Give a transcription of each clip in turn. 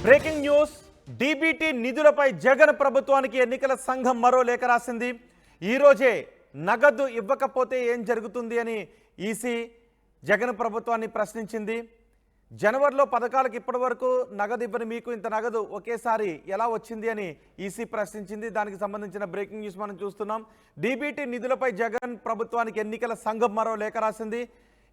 Breaking news DBT నిధులపై Jagan ప్రభుత్వానికి ఎన్నికల సంఘం మరో లేఖ రాసింది. ఈ రోజే నగదు ఇవ్వకపోతే ఏం జరుగుతుంది అని ఈసీ జగన్ ప్రభుత్వాన్ని ప్రశ్నించింది. జనవరిలో పథకాలకు ఇప్పటివరకు నగదు ఇవ్వని మీకు ఇంత నగదు ఒకేసారి ఎలా వచ్చింది అని ఈసీ ప్రశ్నించింది. దానికి సంబంధించిన బ్రేకింగ్ న్యూస్ మనం చూస్తున్నాం. డీబీటీ నిధులపై జగన్ ప్రభుత్వానికి ఎన్నికల సంఘం మరో లేఖ రాసింది.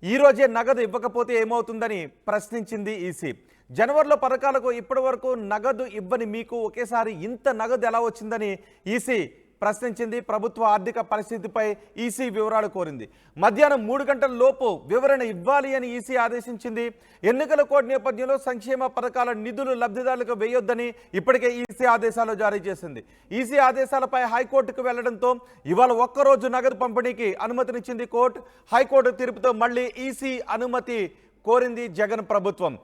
ఈ రోజే నగదు ఇవ్వకపోతే ఏమవుతుందని ప్రశ్నించింది ఈసీ. జనవరిలో పథకాలకు ఇప్పటివరకు నగదు ఇవ్వని మీకు ఒకేసారి ఇంత నగదు ఎలా వచ్చిందని ఈసీ ప్రశ్నించింది. ప్రభుత్వ ఆర్థిక పరిస్థితిపై ఈసీ వివరాలు కోరింది. మధ్యాహ్నం 3 గంటల లోపు వివరణ ఇవ్వాలి అని ఈసీ ఆదేశించింది. ఎన్నికల కోడ్ నేపథ్యంలో సంక్షేమ పథకాల నిధులు లబ్ధిదారులకు వేయొద్దని ఇప్పటికే ఈసీ ఆదేశాలు జారీ చేసింది. ఈసీ ఆదేశాలపై హైకోర్టుకు వెళ్లడంతో ఇవాళ ఒక్కరోజు నగదు పంపిణీకి అనుమతినిచ్చింది కోర్టు. హైకోర్టు తీర్పుతో మళ్ళీ ఈసీ అనుమతి కోరింది జగన్ ప్రభుత్వం.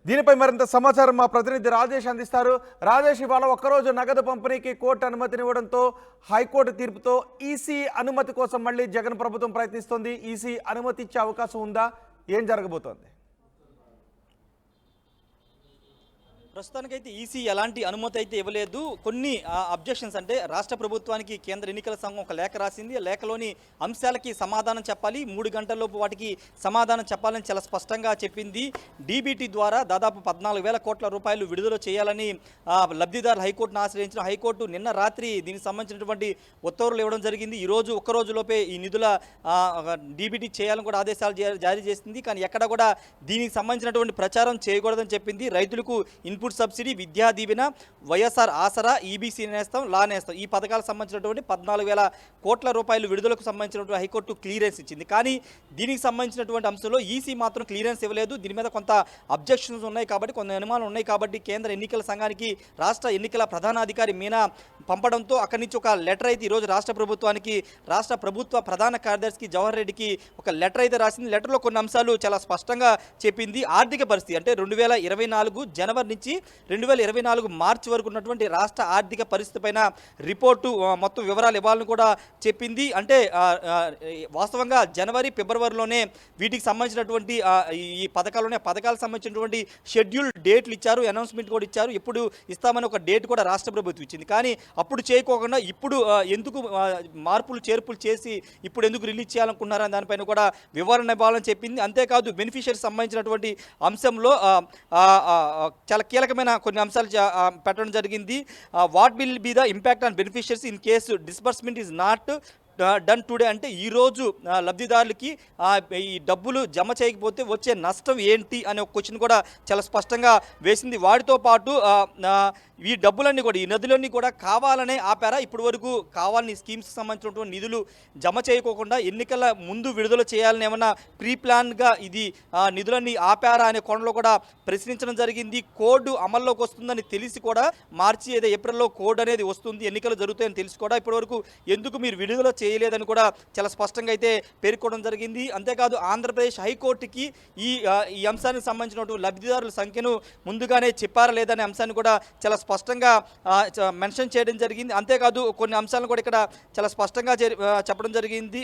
దీనిపై మరింత సమాచారం మా ప్రతినిధి రాజేష్ అందిస్తారు. రాజేష్, ఇవాళ ఒక్కరోజు నగదు పంపిణీకి కోర్టు అనుమతినివ్వడంతో హైకోర్టు తీర్పుతో ఈసీ అనుమతి కోసం మళ్ళీ జగన్ ప్రభుత్వం ప్రయత్నిస్తోంది. ఈసీ అనుమతి ఇచ్చే అవకాశం ఉందా? ఏం జరగబోతోంది? ప్రస్తుతానికైతే ఈసీ ఎలాంటి అనుమతి అయితే ఇవ్వలేదు. కొన్ని అబ్జెక్షన్స్ అంటే రాష్ట్ర ప్రభుత్వానికి కేంద్ర ఎన్నికల సంఘం ఒక లేఖ రాసింది. ఆ లేఖలోని అంశాలకి సమాధానం చెప్పాలి, 3 గంటల్లోపు వాటికి సమాధానం చెప్పాలని చాలా స్పష్టంగా చెప్పింది. డీబీటీ ద్వారా దాదాపు 14,000 కోట్ల రూపాయలు విడుదల చేయాలని లబ్ధిదారులు హైకోర్టును ఆశ్రయించిన హైకోర్టు నిన్న రాత్రి దీనికి సంబంధించినటువంటి ఉత్తర్వులు ఇవ్వడం జరిగింది. ఈరోజు ఒక్కరోజులోపే ఈ నిధుల డీబీటీ చేయాలని కూడా ఆదేశాలు జారీ చేసింది. కానీ ఎక్కడ కూడా దీనికి సంబంధించినటువంటి ప్రచారం చేయకూడదని చెప్పింది. రైతులకు ఇన్పుట్ సబ్సిడీ, విద్యా దీవెన, వైఎస్ఆర్ ఆసరా, ఈబీసీ నేస్తం, లా నేస్తం ఈ పథకాలకు సంబంధించినటువంటి 14,000 కోట్ల రూపాయలు విడుదలకు సంబంధించినటువంటి హైకోర్టు క్లియరెన్స్ ఇచ్చింది. కానీ దీనికి సంబంధించినటువంటి అంశంలో ఈసీ మాత్రం క్లియరెన్స్ ఇవ్వలేదు. దీని మీద కొంత అబ్జెక్షన్స్ ఉన్నాయి కాబట్టి, కొన్ని అనుమానాలు ఉన్నాయి కాబట్టి కేంద్ర ఎన్నికల సంఘానికి రాష్ట్ర ఎన్నికల ప్రధానాధికారి మీనా పంపడంతో అక్కడి నుంచి ఒక లెటర్ అయితే ఈరోజు రాష్ట్ర ప్రభుత్వానికి, రాష్ట్ర ప్రభుత్వ ప్రధాన కార్యదర్శికి జవహర్ రెడ్డికి ఒక లెటర్ అయితే రాసింది. లెటర్లో కొన్ని అంశాలు చాలా స్పష్టంగా చెప్పింది. ఆర్థిక పరిస్థితి అంటే 2024 జనవరి నుంచి 2024 మార్చి వరకు ఉన్నటువంటి రాష్ట్ర ఆర్థిక పరిస్థితి పైన రిపోర్టు మొత్తం వివరాలు ఇవ్వాలని కూడా చెప్పింది. అంటే వాస్తవంగా జనవరి, ఫిబ్రవరిలోనే వీటికి సంబంధించినటువంటి ఈ పథకాలకు సంబంధించినటువంటి షెడ్యూల్ డేట్లు ఇచ్చారు, అనౌన్స్మెంట్ కూడా ఇచ్చారు. ఎప్పుడు ఇస్తామని ఒక డేట్ కూడా రాష్ట్ర ప్రభుత్వం ఇచ్చింది. కానీ అప్పుడు చేయకోకుండా ఇప్పుడు ఎందుకు మార్పులు చేర్పులు చేసి ఇప్పుడు ఎందుకు రిలీజ్ చేయాలనుకున్నారని దానిపైన కూడా వివరణ ఇవ్వాలని చెప్పింది. అంతేకాదు బెనిఫిషియరీ సంబంధించినటువంటి అంశంలో చాలా కీలకమైన కొన్ని అంశాలు పెట్టడం జరిగింది. What will be the impact on beneficiaries in case disbursement is not done today అంటే ఈరోజు లబ్ధిదారులకి ఈ డబ్బులు జమ చేయకపోతే వచ్చే నష్టం ఏంటి అనే ఒక క్వశ్చన్ కూడా చాలా స్పష్టంగా వేసింది. వాటితో పాటు ఈ డబ్బులన్నీ కూడా, ఈ నిధులన్నీ కూడా కావాలనే ఆపారా? ఇప్పటి వరకు కావాలని స్కీమ్స్కి సంబంధించినటువంటి నిధులు జమ చేయకోకుండా ఎన్నికల ముందు విడుదల చేయాలని ఏమన్నా ప్రీ ప్లాన్గా ఇది నిధులన్నీ ఆపారా అనే కోణంలో కూడా ప్రశ్నించడం జరిగింది. కోడ్ అమల్లోకి వస్తుందని తెలిసి కూడా మార్చి ఏప్రిల్లో కోడ్ అనేది వస్తుంది, ఎన్నికలు జరుగుతాయని తెలిసి కూడా ఇప్పటివరకు ఎందుకు మీరు విడుదల చేయలేదని కూడా చాలా స్పష్టంగా అయితే పేర్కొనడం జరిగింది. అంతేకాదు ఆంధ్రప్రదేశ్ హైకోర్టుకి ఈ అంశానికి సంబంధించినటువంటి లబ్ధిదారుల సంఖ్యను ముందుగానే చెప్పారా లేదనే అంశాన్ని కూడా చాలా స్పష్టంగా మెన్షన్ చేయడం జరిగింది. అంతేకాదు కొన్ని అంశాలను కూడా ఇక్కడ చాలా స్పష్టంగా చెప్పడం జరిగింది.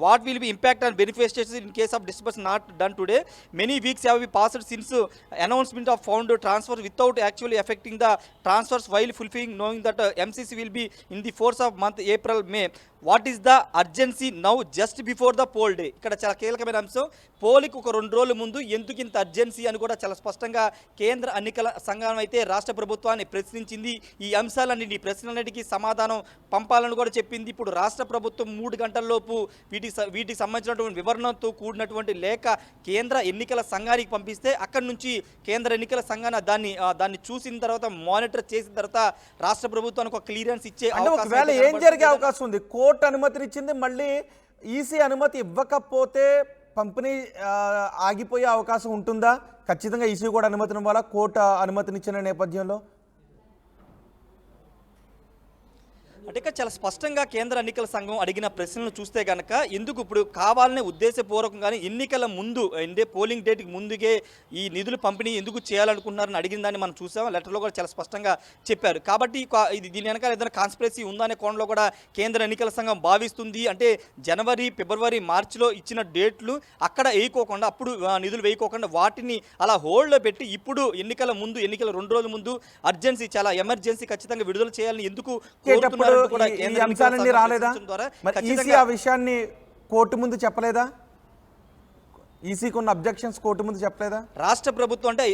what will be impact on beneficiaries in case of disbursement not done today? Many weeks have been passed since announcement of found transfer without actually affecting the transfers while fulfilling, knowing that MCC will be in the force of month April, May. What is the urgency now just before the pole day? ఇక్కడ చాలా కీలకమైన అంశం. పోలికి ఒక 2 రోజుల ముందు ఎందుకు ఇంత urgency అని కూడా చాలా స్పష్టంగా కేంద్ర ఎన్నికల సంఘం అయితే రాష్ట్ర ప్రభుత్వాన్ని ప్రశ్నించింది. ఈ అంశాలన్నింటి ప్రశ్నలన్నిటికీ సమాధానం పంపాలని కూడా చెప్పింది. ఇప్పుడు రాష్ట్ర ప్రభుత్వం 3 గంటల్లోపు వీటికి సంబంధించినటువంటి వివరణతో కూడినటువంటి లేఖ కేంద్ర ఎన్నికల సంఘానికి పంపిస్తే అక్కడి నుంచి కేంద్ర ఎన్నికల సంఘాన్ని దాన్ని చూసిన తర్వాత, మానిటర్ చేసిన తర్వాత రాష్ట్ర ప్రభుత్వానికి ఒక క్లియరెన్స్ ఇచ్చే అవకాశం ఉంది. కోర్టు అనుమతినిచ్చింది, మళ్ళీ ఈసీ అనుమతి ఇవ్వకపోతే పంపిణీ ఆగిపోయే అవకాశం ఉంటుందా? ఖచ్చితంగా ఈసీ కూడా అనుమతిని ఇవ్వాలా కోర్టు అనుమతినిచ్చిన నేపథ్యంలో? అంటే ఇక చాలా స్పష్టంగా కేంద్ర ఎన్నికల సంఘం అడిగిన ప్రశ్నలు చూస్తే కనుక ఎందుకు ఇప్పుడు కావాలనే ఉద్దేశపూర్వకంగానే ఎన్నికల ముందు అంటే పోలింగ్ డేట్కి ముందుగే ఈ నిధులు పంపిణీ ఎందుకు చేయాలనుకుంటున్నారని అడిగిన దాన్ని మనం చూసాం. లెటర్లో కూడా చాలా స్పష్టంగా చెప్పారు. కాబట్టి ఇది దీని వెనకాల ఏదైనా కాన్స్పిరసీ ఉందనే కోణంలో కూడా కేంద్ర ఎన్నికల సంఘం భావిస్తుంది. అంటే జనవరి, ఫిబ్రవరి, మార్చిలో ఇచ్చిన డేట్లు అక్కడ వేయకోకుండా అప్పుడు నిధులు వేయకోకుండా వాటిని అలా హోల్డ్లో పెట్టి ఇప్పుడు ఎన్నికల ముందు ఎన్నికల 2 రోజుల ముందు అర్జెన్సీ చాలా ఎమర్జెన్సీ ఖచ్చితంగా విడుదల చేయాలని ఎందుకు కోరుతున్నారు కూడా ఈ అంశాలన్నీ రాలేదా? ఈసీ ఆ విషయాన్ని కోర్టు ముందు చెప్పలేదా? ఈసీకి ఉన్న అబ్జెక్షన్స్ కోర్టు ముందు చెప్పలేదా? రాష్ట్ర ప్రభుత్వం అంటే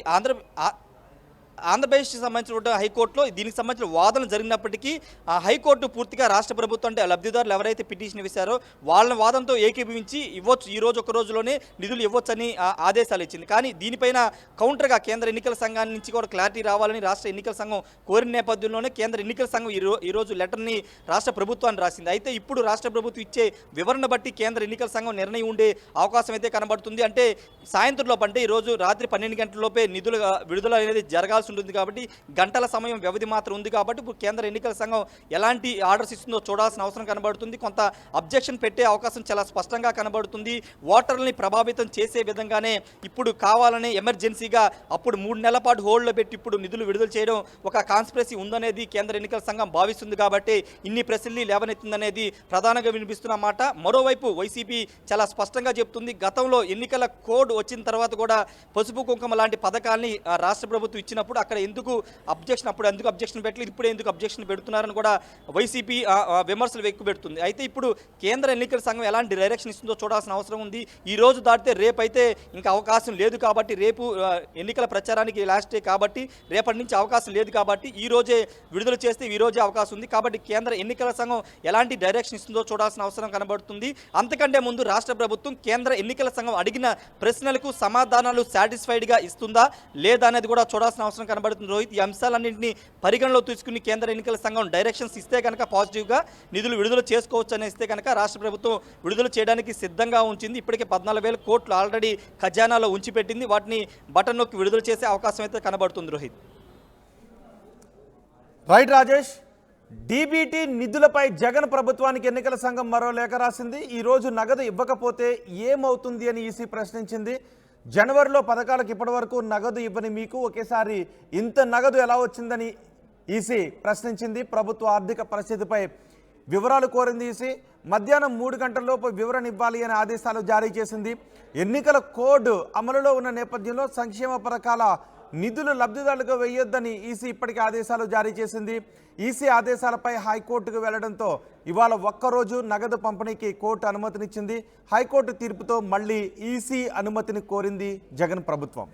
ఆంధ్రప్రదేశ్కి సంబంధించిన హైకోర్టులో దీనికి సంబంధించిన వాదన జరిగినప్పటికీ ఆ హైకోర్టు పూర్తిగా రాష్ట్ర ప్రభుత్వం అంటే లబ్ధిదారులు ఎవరైతే పిటిషన్ వేశారో వాళ్ళ వాదనతో ఏకీభవించి ఇవ్వచ్చు, ఈ రోజు ఒక రోజులోనే నిధులు ఇవ్వచ్చని ఆదేశాలు ఇచ్చింది. కానీ దీనిపైన కౌంటర్గా కేంద్ర ఎన్నికల సంఘాన్ని నుంచి కూడా క్లారిటీ రావాలని రాష్ట్ర ఎన్నికల సంఘం కోరిన నేపథ్యంలోనే కేంద్ర ఎన్నికల సంఘం ఈరోజు లెటర్ని రాష్ట్ర ప్రభుత్వాన్ని రాసింది. అయితే ఇప్పుడు రాష్ట్ర ప్రభుత్వం ఇచ్చే వివరణ బట్టి కేంద్ర ఎన్నికల సంఘం నిర్ణయం ఉండే అవకాశం అయితే కనబడుతుంది. అంటే సాయంత్రంలోపు అంటే ఈరోజు రాత్రి 12 గంటలలోపే నిధులు విడుదల అనేది జరగాల్సి ఉంటుంది. కాబట్టి గంటల సమయం వ్యవధి మాత్రం ఉంది. కాబట్టి ఇప్పుడు కేంద్ర ఎన్నికల సంఘం ఎలాంటి ఆర్డర్స్ ఇస్తుందో చూడాల్సిన అవసరం కనబడుతుంది. కొంత అబ్జెక్షన్ పెట్టే అవకాశం చాలా స్పష్టంగా కనబడుతుంది. ఓటర్లని ప్రభావితం చేసే విధంగానే ఇప్పుడు కావాలనే ఎమర్జెన్సీగా అప్పుడు 3 నెలల పాటు హోల్డ్లో పెట్టి ఇప్పుడు నిధులు విడుదల చేయడం ఒక కాన్స్పిరసీ ఉందనేది కేంద్ర ఎన్నికల సంఘం భావిస్తుంది. కాబట్టి ఇన్ని ప్రశ్నలు లేవనెత్తిందనేది ప్రధానంగా వినిపిస్తున్న మాట. మరోవైపు వైసీపీ చాలా స్పష్టంగా చెప్తుంది, గతంలో ఎన్నికల కోడ్ వచ్చిన తర్వాత కూడా పసుపు కుంకుమ లాంటి పథకాల్ని రాష్ట్ర ప్రభుత్వం ఇచ్చినప్పుడు అక్కడ ఎందుకు అబ్జెక్షన్ పెట్టలేదు, ఇప్పుడు ఎందుకు అబ్జెక్షన్ పెడుతున్నారని కూడా వైసీపీ విమర్శలు ఎక్కువ పెడుతుంది. అయితే ఇప్పుడు కేంద్ర ఎన్నికల సంఘం ఎలాంటి డైరెక్షన్ ఇస్తుందో చూడాల్సిన అవసరం ఉంది. ఈ రోజు దాటితే రేపు అయితే ఇంకా అవకాశం లేదు. కాబట్టి రేపు ఎన్నికల ప్రచారానికి లాస్ట్ డే కాబట్టి రేపటి నుంచి అవకాశం లేదు. కాబట్టి ఈ రోజే విడుదల చేస్తే ఈ రోజే అవకాశం ఉంది. కాబట్టి కేంద్ర ఎన్నికల సంఘం ఎలాంటి డైరెక్షన్ ఇస్తుందో చూడాల్సిన అవసరం కనబడుతుంది. అంతకంటే ముందు రాష్ట్ర ప్రభుత్వం కేంద్ర ఎన్నికల సంఘం అడిగిన ప్రశ్నలకు సమాధానాలు సాటిస్ఫైడ్గా ఇస్తుందా లేదా అనేది కూడా చూడాల్సిన అవసరం కనబడుతుంది. రోహిత్, ఈ అంశాలన్నింటినీ పరిగణలో తీసుకుని కేంద్ర ఎన్నికల సంఘం డైరెక్షన్స్ ఇస్తే కనుక పాజిటివ్గా నిధులు విడుదల చేసుకోవచ్చు అని ఇస్తే కనుక రాష్ట్ర ప్రభుత్వం విడుదల చేయడానికి సిద్ధంగా ఉంచింది. ఇప్పటికే 14,000 కోట్లు ఆల్రెడీ ఖజానాలో ఉంచిపెట్టింది. వాటిని బటన్ నొక్కి విడుదల చేసే అవకాశం అయితే కనబడుతుంది. రోహిత్, రైట్ రాజేష్, డీబీటీ నిధులపై జగన్ ప్రభుత్వానికి ఎన్నికల సంఘం మరో లేఖ రాసింది. ఈరోజు నగదు ఇవ్వకపోతే ఏమవుతుంది అని ఈసీ ప్రశ్నించింది. జనవరిలో పథకాలకు ఇప్పటివరకు నగదు ఇవ్వని మీకు ఒకేసారి ఇంత నగదు ఎలా వచ్చిందని ఈసీ ప్రశ్నించింది. ప్రభుత్వ ఆర్థిక పరిస్థితిపై వివరాలు కోరింది ఈసీ. మధ్యాహ్నం 3 గంటల్లోపు వివరణ ఇవ్వాలి అనే ఆదేశాలు జారీ చేసింది. ఎన్నికల కోడ్ అమలులో ఉన్న నేపథ్యంలో సంక్షేమ పథకాల నిధులు లబ్ధిదారులకు వేయొద్దని ఈసీ ఇప్పటికే ఆదేశాలు జారీ చేసింది. ఈసీ ఆదేశాలపై హైకోర్టుకు వెళ్లడంతో ఇవాళ ఒక్కరోజు నగదు పంపిణీకి కోర్టు అనుమతినిచ్చింది. హైకోర్టు తీర్పుతో మళ్ళీ ఈసీ అనుమతిని కోరింది జగన్ ప్రభుత్వం.